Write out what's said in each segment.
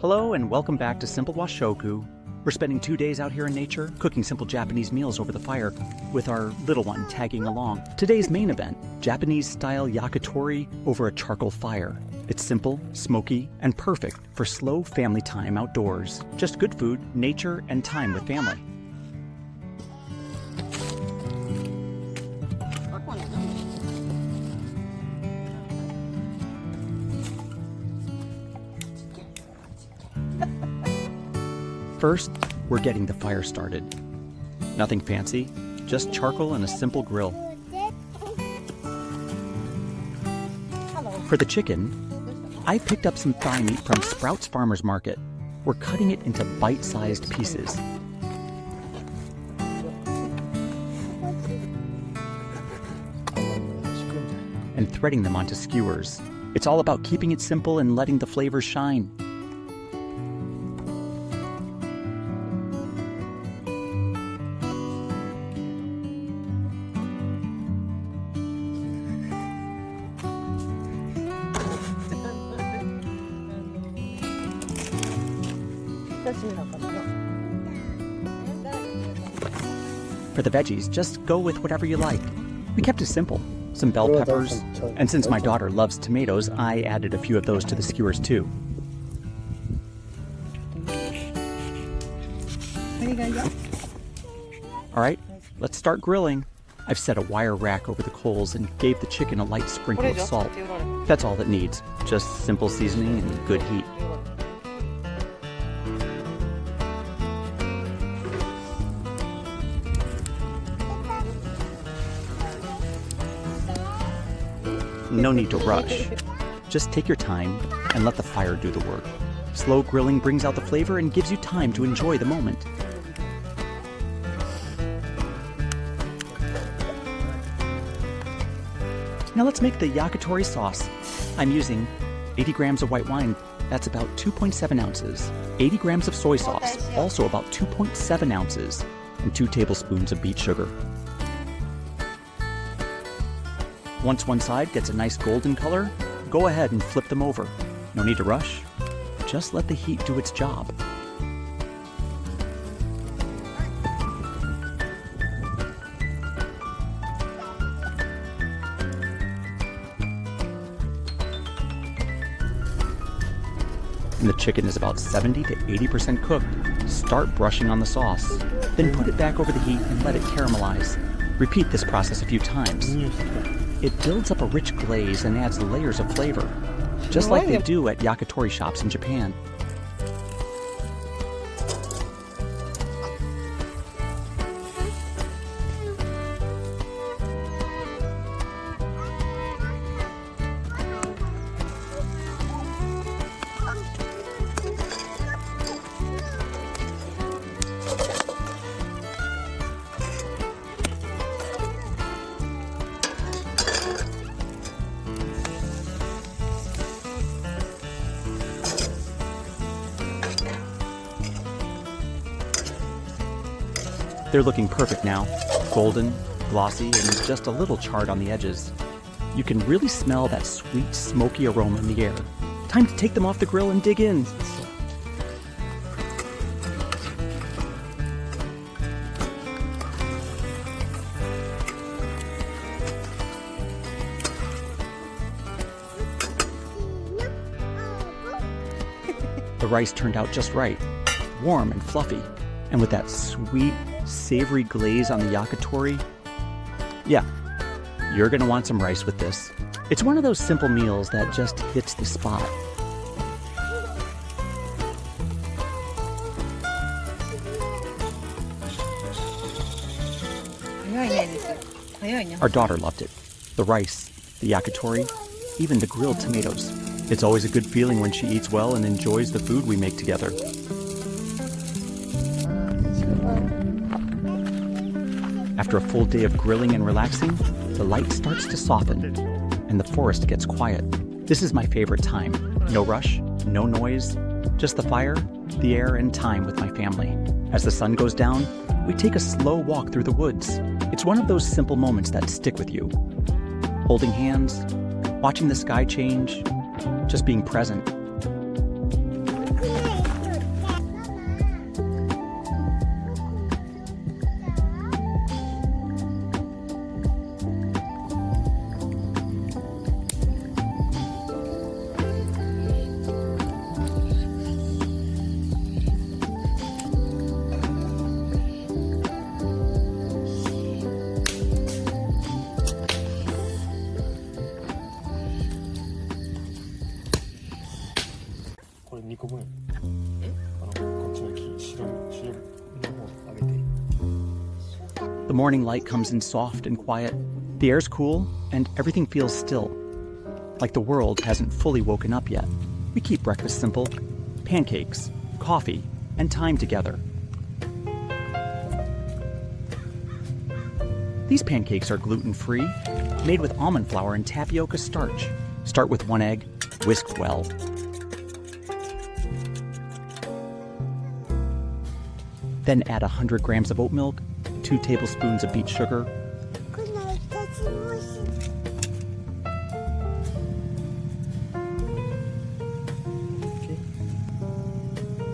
Hello and welcome back to Simple Washoku. We're spending 2 days out here in nature, cooking simple Japanese meals over the fire, with our little one tagging along. Today's main event, Japanese-style yakitori over a charcoal fire. It's simple, smoky, and perfect for slow family time outdoors. Just good food, nature, and time with family. First, we're getting the fire started. Nothing fancy, just charcoal and a simple grill. For the chicken, I picked up some thigh meat from Sprouts Farmers Market. We're cutting it into bite-sized pieces. And threading them onto skewers. It's all about keeping it simple and letting the flavors shine. For the veggies, just go with whatever you like. We kept it simple. Some bell peppers, and since my daughter loves tomatoes, I added a few of those to the skewers too. Alright, let's start grilling. I've set a wire rack over the coals and gave the chicken a light sprinkle of salt. That's all it needs, just simple seasoning and good heat. No need to rush. Just take your time and let the fire do the work. Slow grilling brings out the flavor and gives you time to enjoy the moment. Now let's make the yakitori sauce. I'm using 80 grams of white wine, that's about 2.7 ounces. 80 grams of soy sauce, also about 2.7 ounces. And 2 tablespoons of beet sugar. Once one side gets a nice golden color, go ahead and flip them over. No need to rush, just let the heat do its job. When the chicken is about 70 to 80% cooked, start brushing on the sauce. Then put it back over the heat and let it caramelize. Repeat this process a few times. It builds up a rich glaze and adds layers of flavor, just like they do at yakitori shops in Japan. They're looking perfect now, golden, glossy, and just a little charred on the edges. You can really smell that sweet, smoky aroma in the air. Time to take them off the grill and dig in. The rice turned out just right, warm and fluffy, and with that sweet, savory glaze on the yakitori. Yeah, you're gonna want some rice with this. It's one of those simple meals that just hits the spot. Our daughter loved it. The rice, the yakitori, even the grilled tomatoes. It's always a good feeling when she eats well and enjoys the food we make together. After a full day of grilling and relaxing, the light starts to soften, and the forest gets quiet. This is my favorite time. No rush, no noise, just the fire, the air, and time with my family. As the sun goes down, we take a slow walk through the woods. It's one of those simple moments that stick with you. Holding hands, watching the sky change, just being present. 2個分こっちの白の方あげて The morning light comes in soft and quiet. The air's cool, and everything feels still. Like the world hasn't fully woken up yet. We keep breakfast simple. Pancakes, coffee, and time together. These pancakes are gluten-free, made with almond flour and tapioca starch. Start with 1 egg, whisk well. Then add 100 grams of oat milk, 2 tablespoons of beet sugar,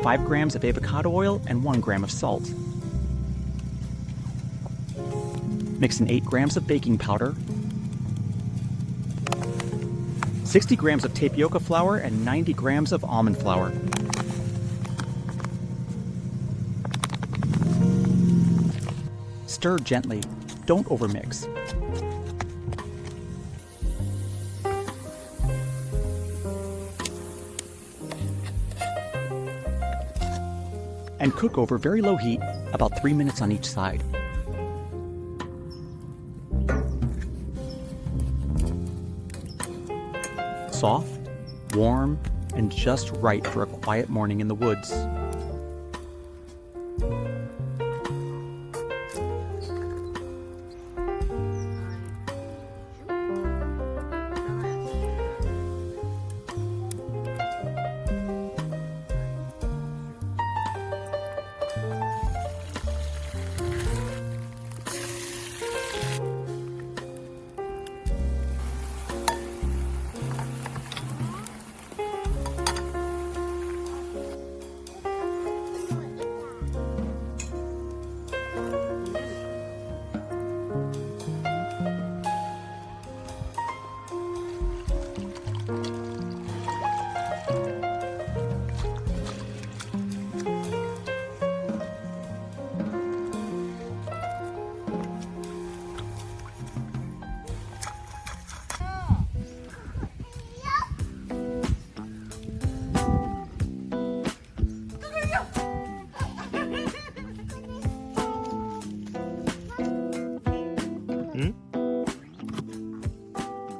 5 grams of avocado oil and 1 gram of salt. Mix in 8 grams of baking powder, 60 grams of tapioca flour, and 90 grams of almond flour. Stir gently. Don't overmix. And cook over very low heat, about 3 minutes on each side. Soft, warm, and just right for a quiet morning in the woods.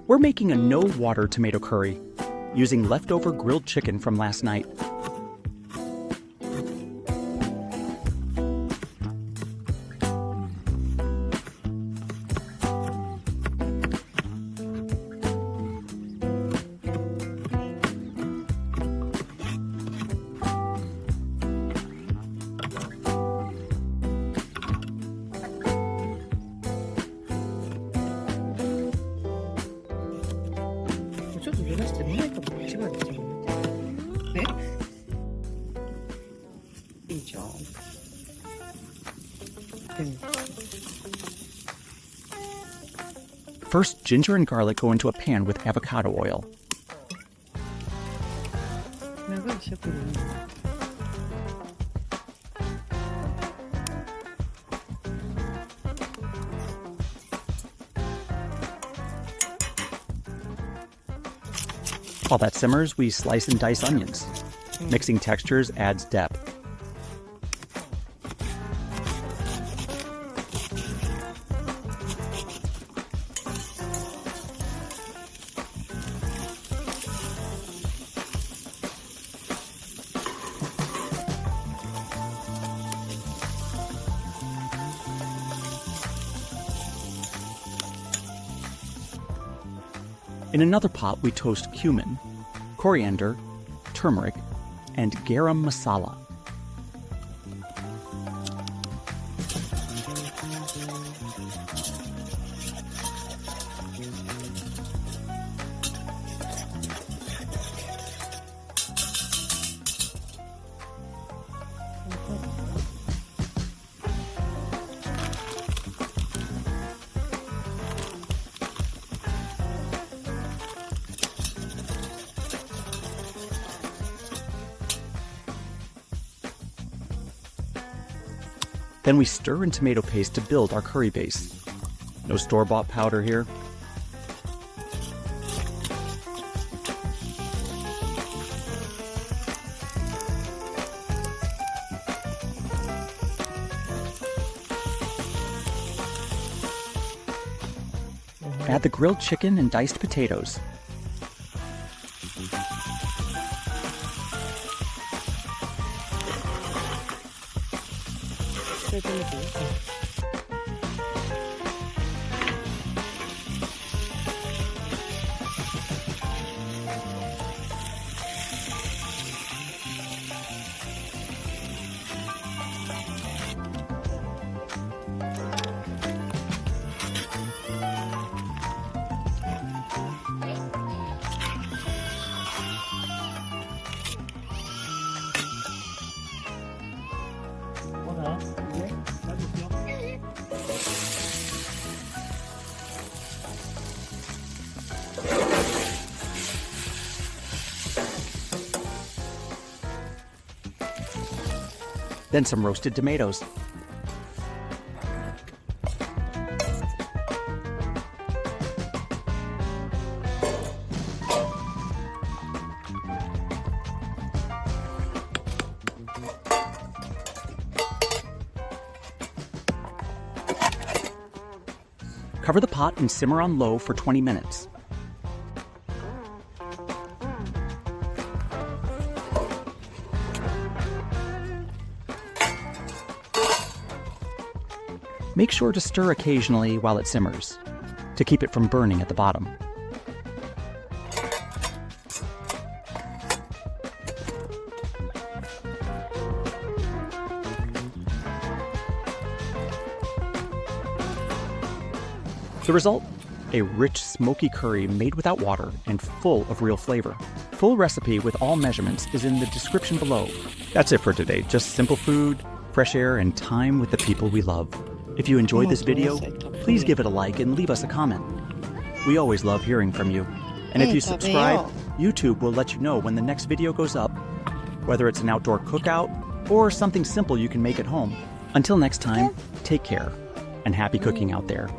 We're making a no-water tomato curry, using leftover grilled chicken from last night. First, ginger and garlic go into a pan with avocado oil. While that simmers, we slice and dice onions. Mixing textures adds depth. In another pot, we toast cumin, coriander, turmeric, and garam masala. Then we stir in tomato paste to build our curry base. No store-bought powder here. Add the grilled chicken and diced potatoes. Then some roasted tomatoes. Cover the pot and simmer on low for 20 minutes. Make sure to stir occasionally while it simmers, to keep it from burning at the bottom. The result? A rich, smoky curry made without water and full of real flavor. Full recipe with all measurements is in the description below. That's it for today. Just simple food, fresh air, and time with the people we love. If you enjoyed this video, please give it a like and leave us a comment. We always love hearing from you. And if you subscribe, YouTube will let you know when the next video goes up, whether it's an outdoor cookout or something simple you can make at home. Until next time, take care and happy cooking out there.